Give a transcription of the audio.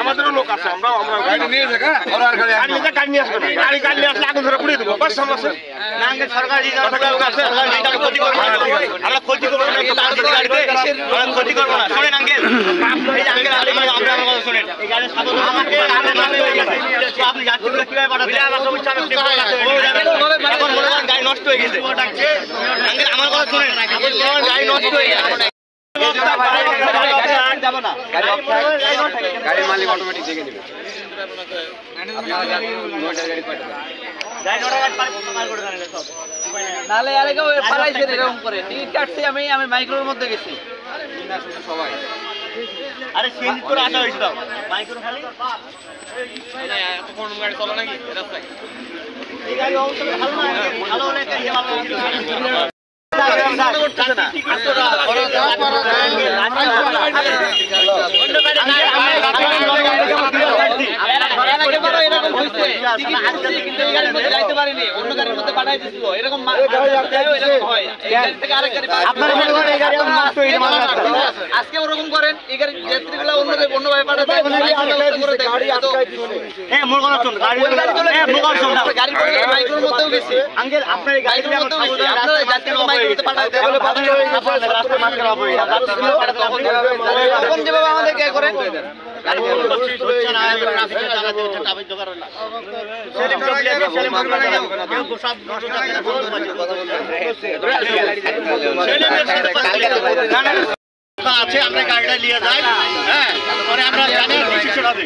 আমাদেরও লোক আছে, আমরা গাড়ি নিয়ে যাই, গাড়ি নিয়ে আসবে, গাড়ি নিয়ে আসলে আগুন ধরে পুড়িয়ে দেবো, বাস সমস্যা না। সরকারি ক্ষতি করবো না, আমরা ক্ষতি করবো না, ক্ষতি করবো না। শোনেন আঙ্কেল, আমরা আমার কথা শোনেন, আপনি যাত্রীগুলো কিভাবে পাঠাচ্ছেন? এখন মনে করেন গাড়ি নষ্ট হয়ে গেছে, আঙ্কেল আমার কথা শোনেন, গাড়ি নষ্ট হয়ে গেছে, গাড়ির মালিক অটোমেটিক দেখে নেবে। নালে আরে কেউ পালাইছেন এরকম করে টিকিট কাটছি আমি মাইক্রোর মধ্যে গেছি না শুধু সবাই। আরে সিএনজি করে আসা হয়েছিল মাইক্রো খালি এত কোন গাড়ি চলে নাকি রাস্তায়? এই গাড়ি অবস্থা ভালো না, ভালো হলে একটা ইয়ে ভালো ছিল। আজকে ওরকম করেন এই গাড়ি যাত্রীগুলো অন্যভাবে পাঠাতে মাইক্রোর মধ্যেও গেছে আঙ্কেল আপনার এই গাড়ির মধ্যেও তখন যেভাবে আমাদেরকে করেন আছে, আমরা গাড়িটা নিয়ে যাই, হ্যাঁ, পরে আমরা জানি ডিসিশন হবে।